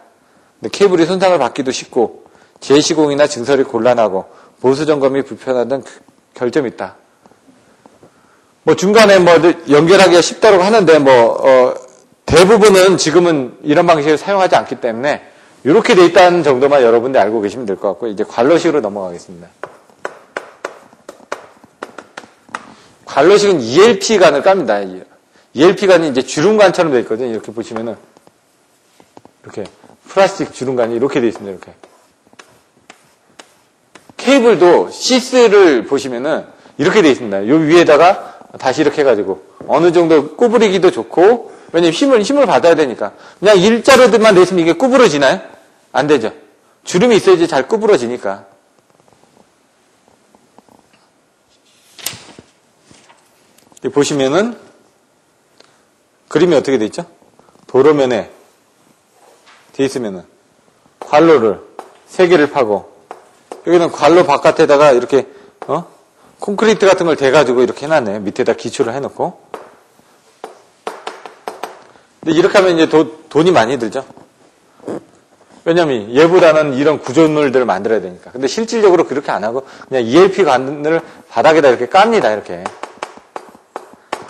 근데 케이블이 손상을 받기도 쉽고 재시공이나 증설이 곤란하고 보수 점검이 불편하다는 결점이 있다. 중간에 연결하기가 쉽다고 하는데 대부분은 지금은 이런 방식을 사용하지 않기 때문에 이렇게 돼 있다는 정도만 여러분들 알고 계시면 될 것 같고 이제 관로식으로 넘어가겠습니다. 관로식은 ELP관을 깝니다. ELP관이 이제 주름관처럼 되어 있거든요. 이렇게 보시면은 이렇게 플라스틱 주름관이 이렇게 되어 있습니다. 이렇게 케이블도 시스를 보시면은 이렇게 되어 있습니다. 요 위에다가 다시 이렇게 해가지고 어느 정도 구부리기도 좋고 왜냐면 힘을 받아야 되니까 그냥 일자로만 내있으면 이게 구부러지나요? 안 되죠. 주름이 있어야지 잘 구부러지니까. 보시면은 그림이 어떻게 돼 있죠? 도로면에 돼 있으면은 관로를 3개를 파고 여기는 관로 바깥에다가 이렇게 콘크리트 같은 걸 대가지고 이렇게 해놨네요. 밑에다 기초를 해놓고. 근데 이렇게 하면 이제 돈이 많이 들죠. 왜냐면 얘보다는 이런 구조물들을 만들어야 되니까. 근데 실질적으로 그렇게 안 하고 그냥 ELP 관을 바닥에다 이렇게 깝니다. 이렇게.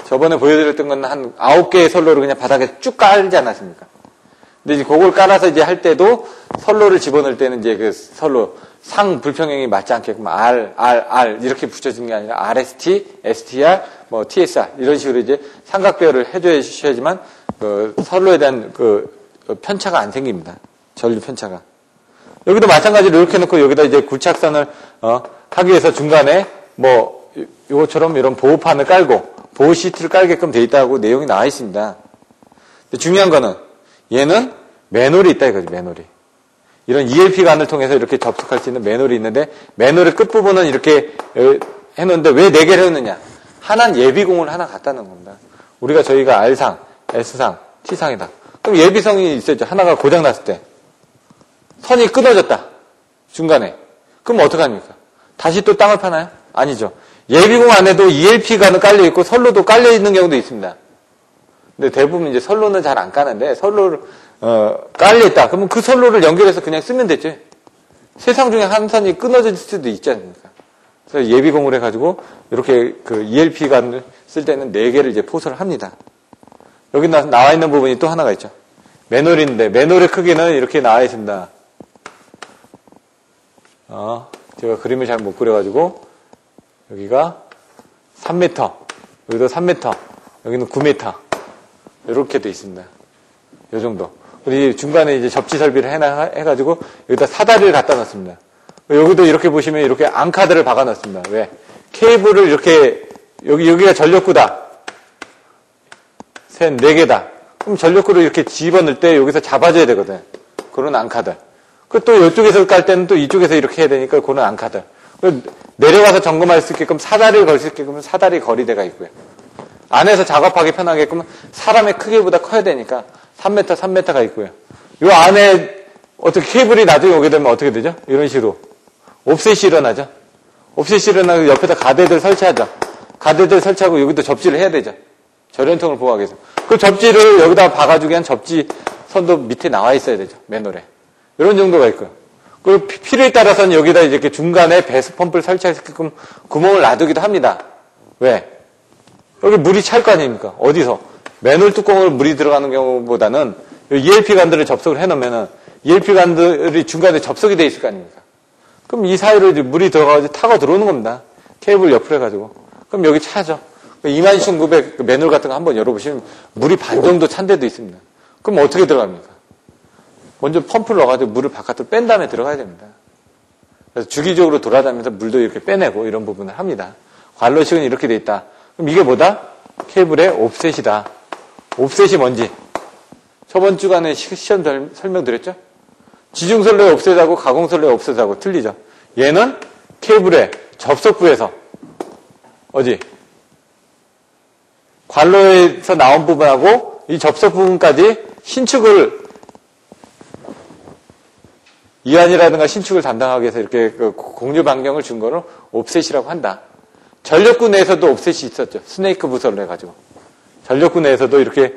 저번에 보여드렸던 건 한 9개의 선로를 그냥 바닥에 쭉 깔지 않았습니까? 근데 이제 그걸 깔아서 이제 할 때도 선로를 집어넣을 때는 이제 그 선로 상 불평형이 맞지 않게끔 R 이렇게 붙여주는 게 아니라 RST, STR, TSR 이런 식으로 이제 삼각배열을 해주셔야지만 그 선로에 대한 그 편차가 안 생깁니다. 전류 편차가. 여기도 마찬가지로 이렇게 놓고 여기다 이제 굴착선을 하기 위해서 중간에 요것처럼 이런 보호판을 깔고 보호 시트를 깔게끔 돼 있다고 내용이 나와 있습니다. 근데 중요한 거는 얘는 매놀이 있다 이거지. 매놀이. 이런 ELP관을 통해서 이렇게 접속할 수 있는 매놀이 있는데 매놀의 끝부분은 이렇게 해놓는데 왜 4개를 해놓느냐. 하나는 예비공을 하나 갖다 놓은 겁니다. 저희가 R상, S상, T상이다. 그럼 예비성이 있었죠. 하나가 고장났을 때. 선이 끊어졌다. 중간에. 그럼 어떡합니까? 다시 또 땅을 파나요? 아니죠. 예비공 안에도 ELP관은 깔려있고 선로도 깔려있는 경우도 있습니다. 근데 대부분 이제 선로는 잘 안 까는데 선로를 깔려있다. 그러면 그 선로를 연결해서 그냥 쓰면 되죠. 세상 중에 한 선이 끊어질 수도 있지 않습니까? 그래서 예비공을 해가지고 이렇게 그 ELP관을 쓸 때는 4개를 이제 포설을 합니다. 여기 나와 있는 부분이 또 하나가 있죠. 맨홀인데 맨홀의 크기는 이렇게 나와 있습니다. 제가 그림을 잘 못 그려가지고 여기가 3m, 여기도 3m, 여기는 9m 이렇게 돼 있습니다. 이 정도. 우리 중간에 이제 접지 설비를 해가지고 여기다 사다리를 갖다 놨습니다. 여기도 이렇게 보시면 이렇게 앙카드를 박아 놨습니다. 왜? 케이블을 이렇게 여기가 전력구다. 4개다. 그럼 전력구를 이렇게 집어넣을 때 여기서 잡아줘야 되거든. 그런 앙카드. 또 이쪽에서 깔 때는 또 이쪽에서 이렇게 해야 되니까 그런 앙카드. 내려가서 점검할 수 있게끔 사다리를 걸 수 있게끔 사다리 거리대가 있고요. 안에서 작업하기 편하게끔 사람의 크기보다 커야 되니까 3m, 3m가 있고요. 이 안에 어떻게 케이블이 나중에 오게 되면 어떻게 되죠? 이런 식으로. 옵셋이 일어나죠? 옵셋이 일어나고 옆에다 가대들 설치하죠? 가대들 설치하고 여기도 접지를 해야 되죠? 절연통을 보호하기 위해서. 그 접지를 여기다 박아주기 위한 접지 선도 밑에 나와 있어야 되죠? 맨홀에. 이런 정도가 있고요. 그리고 필요에 따라서는 여기다 이렇게 중간에 배수 펌프를 설치하게끔 구멍을 놔두기도 합니다. 왜? 여기 물이 찰 거 아닙니까? 어디서? 맨홀 뚜껑을 물이 들어가는 경우보다는 ELP관들을 접속을 해놓으면은 ELP관들이 중간에 접속이 돼 있을 거 아닙니까? 그럼 이 사이로 이제 물이 들어가서 타고 들어오는 겁니다. 케이블 옆으로 해가지고. 그럼 여기 차죠. 22,900 맨홀 같은 거 한번 열어보시면 물이 반 정도 찬 데도 있습니다. 그럼 어떻게 들어갑니까? 먼저 펌프를 넣어가지고 물을 바깥으로 뺀 다음에 들어가야 됩니다. 그래서 주기적으로 돌아다니면서 물도 이렇게 빼내고 이런 부분을 합니다. 관로식은 이렇게 돼 있다. 그럼 이게 뭐다? 케이블의 옵셋이다. 옵셋이 뭔지 저번 주간에 시험 설명드렸죠? 지중선로의 옵셋하고 가공선로의 옵셋하고 틀리죠? 얘는 케이블의 접속부에서 어디? 관로에서 나온 부분하고 이 접속 부분까지 신축을 이완이라든가 신축을 담당하기 위해서 이렇게 공유 반경을 준 거를 옵셋이라고 한다. 전력구 내에서도 옵셋이 있었죠. 스네이크 부설로 해가지고. 전력구 내에서도 이렇게,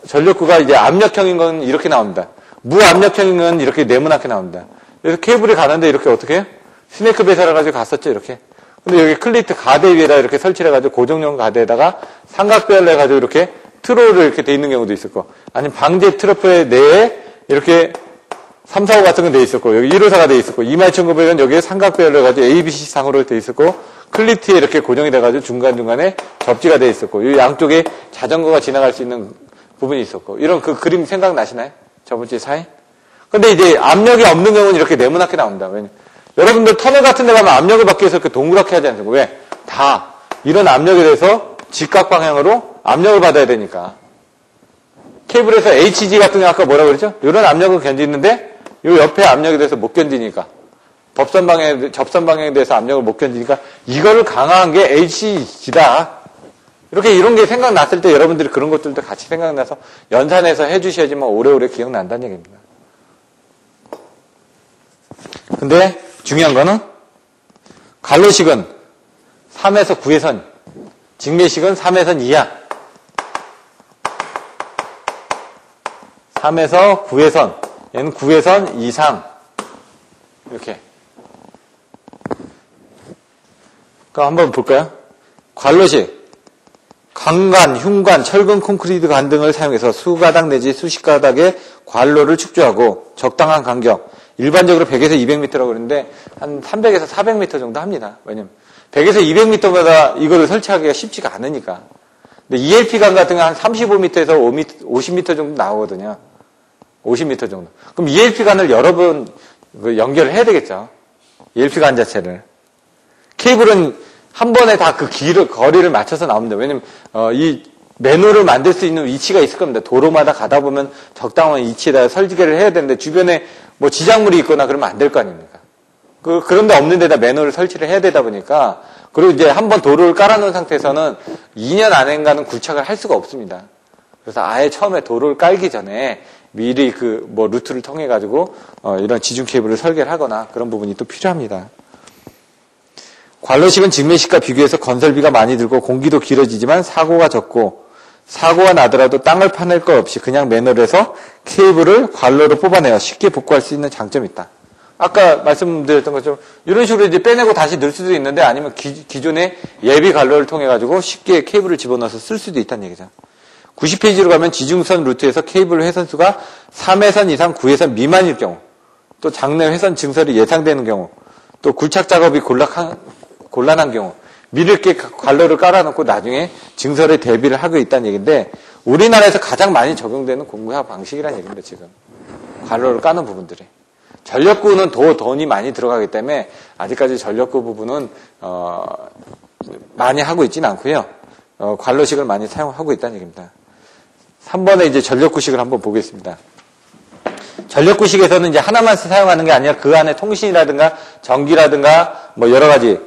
전력구가 이제 압력형인 건 이렇게 나옵니다. 무압력형인 건 이렇게 네모나게 나옵니다. 그래서 케이블이 가는데 이렇게 어떻게 해요? 스네이크 배설을 가지고 갔었죠, 이렇게. 근데 여기 클리트 가대 위에다 이렇게 설치를 해가지고 고정용 가대에다가 삼각배열로 해가지고 이렇게 트로를 이렇게 돼 있는 경우도 있었고, 아니면 방제 트러프의 내에 이렇게 3, 4, 5 같은 건 돼 있었고, 여기 1호사가 돼 있었고, 22,900은 여기에 삼각배열로 해가지고 ABC 상으로 돼 있었고, 클리트에 이렇게 고정이 돼가지고 중간중간에 접지가 돼 있었고, 이 양쪽에 자전거가 지나갈 수 있는 부분이 있었고, 이런 그 그림 생각나시나요? 저번 주에 사인? 근데 이제 압력이 없는 경우는 이렇게 네모나게 나옵니다. 왜냐면 여러분들 터널 같은 데 가면 압력을 받기 위해서 이렇게 동그랗게 하지 않습니까? 왜? 다 이런 압력에 대해서 직각 방향으로 압력을 받아야 되니까. 케이블에서 HG 같은 거 아까 뭐라고 그랬죠? 이런 압력은 견디는데 이 옆에 압력에 대해서 못 견디니까. 접선 방향에 대해서 압력을 못 견디니까 이거를 강화한 게 HG다. 이렇게 이런 게 생각났을 때 여러분들이 그런 것들도 같이 생각나서 연산해서 해주셔야지만 오래오래 기억난다는 얘기입니다. 근데 중요한 거는 갈로식은 3에서 9의 선, 직매식은 3의 선 이하. 3에서 9의 선, 얘는 9의 선 이상. 이렇게. 그럼 한번 볼까요? 관로식. 강관, 흉관, 철근, 콘크리트 관 등을 사용해서 수가닥 내지 수십 가닥의 관로를 축조하고 적당한 간격, 일반적으로 100에서 200m라고 그러는데 한 300에서 400m 정도 합니다. 왜냐면 100에서 200m마다 이거를 설치하기가 쉽지가 않으니까. 근데 ELP관 같은 건 한 35m에서 50m 정도 나오거든요. 50m 정도. 그럼 ELP관을 여러 번 연결을 해야 되겠죠. ELP관 자체를. 케이블은 한 번에 다 그 거리를 맞춰서 나옵니다. 왜냐면 이 맨홀을 만들 수 있는 위치가 있을 겁니다. 도로마다 가다 보면 적당한 위치에다 설계를 해야 되는데 주변에 뭐 지작물이 있거나 그러면 안 될 거 아닙니까? 그런데 없는 데다 맨홀을 설치를 해야 되다 보니까, 그리고 이제 한번 도로를 깔아놓은 상태에서는 2년 안에는 굴착을 할 수가 없습니다. 그래서 아예 처음에 도로를 깔기 전에 미리 루트를 통해 가지고 이런 지중 케이블을 설계를 하거나 그런 부분이 또 필요합니다. 관로식은 직매식과 비교해서 건설비가 많이 들고 공기도 길어지지만 사고가 적고, 사고가 나더라도 땅을 파낼 것 없이 그냥 맨홀에서 케이블을 관로로 뽑아내어 쉽게 복구할 수 있는 장점이 있다. 아까 말씀드렸던 것처럼 이런 식으로 이제 빼내고 다시 넣을 수도 있는데 아니면 기존의 예비 관로를 통해 가지고 쉽게 케이블을 집어넣어서 쓸 수도 있다는 얘기죠. 90페이지로 가면 지중선 루트에서 케이블 회선수가 3회선 이상 9회선 미만일 경우, 또 장내 회선 증설이 예상되는 경우, 또 굴착 작업이 곤란한 경우 미리 이렇게 관로를 깔아놓고 나중에 증설에 대비를 하고 있다는 얘기인데 우리나라에서 가장 많이 적용되는 공사 방식이라는 얘기입니다. 지금 관로를 까는 부분들이. 전력구는 더 돈이 많이 들어가기 때문에 아직까지 전력구 부분은 많이 하고 있지는 않고요. 관로식을 많이 사용하고 있다는 얘기입니다. 3번에 이제 전력구식을 한번 보겠습니다. 전력구식에서는 이제 하나만 사용하는 게 아니라 그 안에 통신이라든가 전기라든가 뭐 여러 가지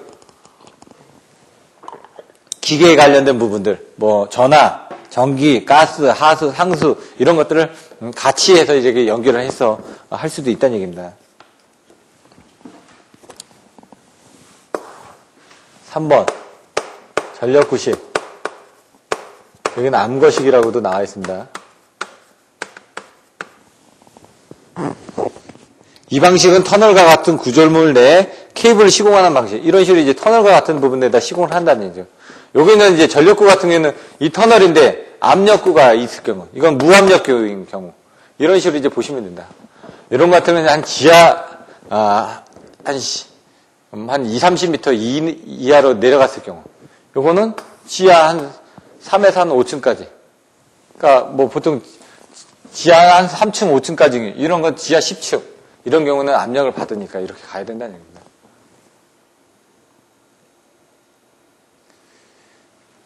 기계에 관련된 부분들, 뭐 전화, 전기, 가스, 하수, 상수 이런 것들을 같이 해서 이제 연결을 해서 할 수도 있다는 얘기입니다. 3번 전력구식. 여기는 암거식이라고도 나와 있습니다. 이 방식은 터널과 같은 구조물 내에 케이블을 시공하는 방식. 이런 식으로 이제 터널과 같은 부분에다 시공을 한다는 얘기죠. 여기는 이제 전력구 같은 경우에는 이 터널인데 압력구가 있을 경우, 이건 무압력구인 경우, 이런 식으로 이제 보시면 된다. 이런 것 같으면 한 지하, 한 20-30m 이하로 내려갔을 경우, 요거는 지하 한 3에서 한 5층까지. 그러니까 뭐 보통 지하 한 3층, 5층까지, 이런 건 지하 10층. 이런 경우는 압력을 받으니까 이렇게 가야 된다는 얘기입니다.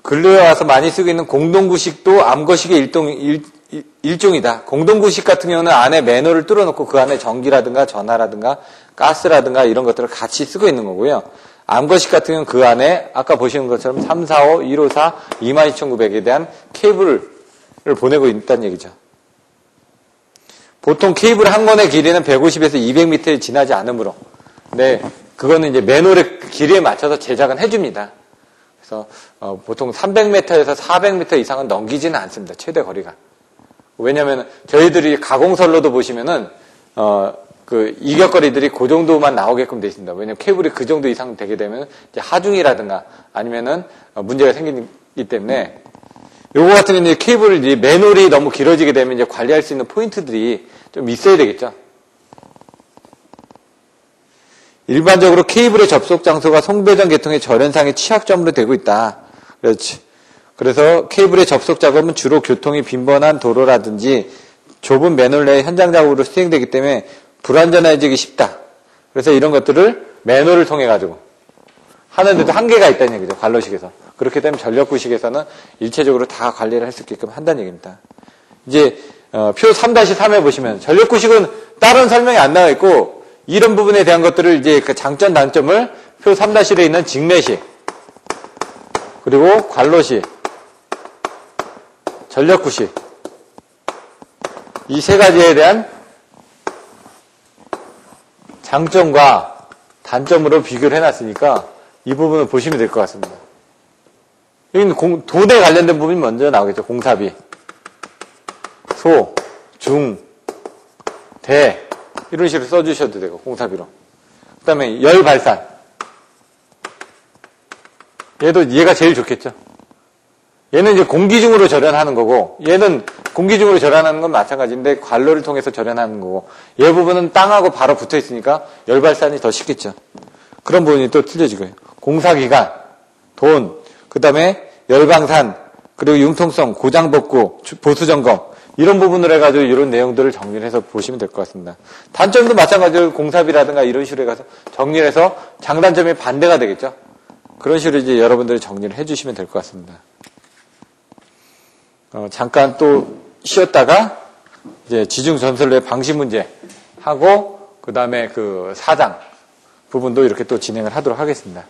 근래에 와서 많이 쓰고 있는 공동구식도 암거식의 일종이다. 공동구식 같은 경우는 안에 매너를 뚫어놓고 그 안에 전기라든가 전화라든가 가스라든가 이런 것들을 같이 쓰고 있는 거고요. 암거식 같은 경우는 그 안에 아까 보시는 것처럼 345, 154, 22,900에 대한 케이블을 보내고 있다는 얘기죠. 보통 케이블 한 건의 길이는 150에서 200m를 지나지 않으므로, 네, 그거는 이제 맨홀의 길이에 맞춰서 제작은 해줍니다. 그래서 보통 300m에서 400m 이상은 넘기지는 않습니다. 최대 거리가. 왜냐하면 저희들이 가공선로도 보시면은 그 이격거리들이 그 정도만 나오게끔 되어 있습니다. 왜냐하면 케이블이 그 정도 이상 되게 되면 이제 하중이라든가 아니면은 문제가 생기기 때문에. 요거 같은 경우는 케이블 맨홀이 너무 길어지게 되면 이제 관리할 수 있는 포인트들이 좀 있어야 되겠죠. 일반적으로 케이블의 접속 장소가 송배전 계통의 절연상의 취약점으로 되고 있다. 그렇지. 그래서 케이블의 접속 작업은 주로 교통이 빈번한 도로라든지 좁은 맨홀 내에 현장 작업으로 수행되기 때문에 불안전해지기 쉽다. 그래서 이런 것들을 맨홀을 통해 가지고 하는데도 한계가 있다는 얘기죠. 관로식에서. 그렇기 때문에 전력구식에서는 일체적으로 다 관리를 할 수 있게끔 한다는 얘기입니다. 이제 표 3-3에 보시면 전력구식은 다른 설명이 안 나와 있고 이런 부분에 대한 것들을 이제 그 장점 단점을 표 3-1에 있는 직내식 그리고 관로식 전력구식 이 세 가지에 대한 장점과 단점으로 비교를 해놨으니까 이 부분을 보시면 될 것 같습니다. 여기는 돈에 관련된 부분이 먼저 나오겠죠. 공사비, 소, 중, 대 이런 식으로 써주셔도 되고 공사비로. 그 다음에 열 발산. 얘가 제일 좋겠죠. 얘는 이제 공기중으로 절연하는 거고 얘는 공기중으로 절연하는 건 마찬가지인데 관로를 통해서 절연하는 거고 얘 부분은 땅하고 바로 붙어 있으니까 열 발산이 더 쉽겠죠. 그런 부분이 또 틀려지고요. 공사기간, 돈, 그 다음에 열방산, 그리고 융통성, 고장복구, 보수점검 이런 부분을 해가지고 이런 내용들을 정리를 해서 보시면 될 것 같습니다. 단점도 마찬가지로 공사비라든가 이런 식으로 해가서 정리를 해서 장단점이 반대가 되겠죠. 그런 식으로 이제 여러분들이 정리를 해주시면 될 것 같습니다. 잠깐 또 쉬었다가 이제 지중전선로의 방식 문제 하고 그 다음에 그 4장 부분도 이렇게 또 진행을 하도록 하겠습니다.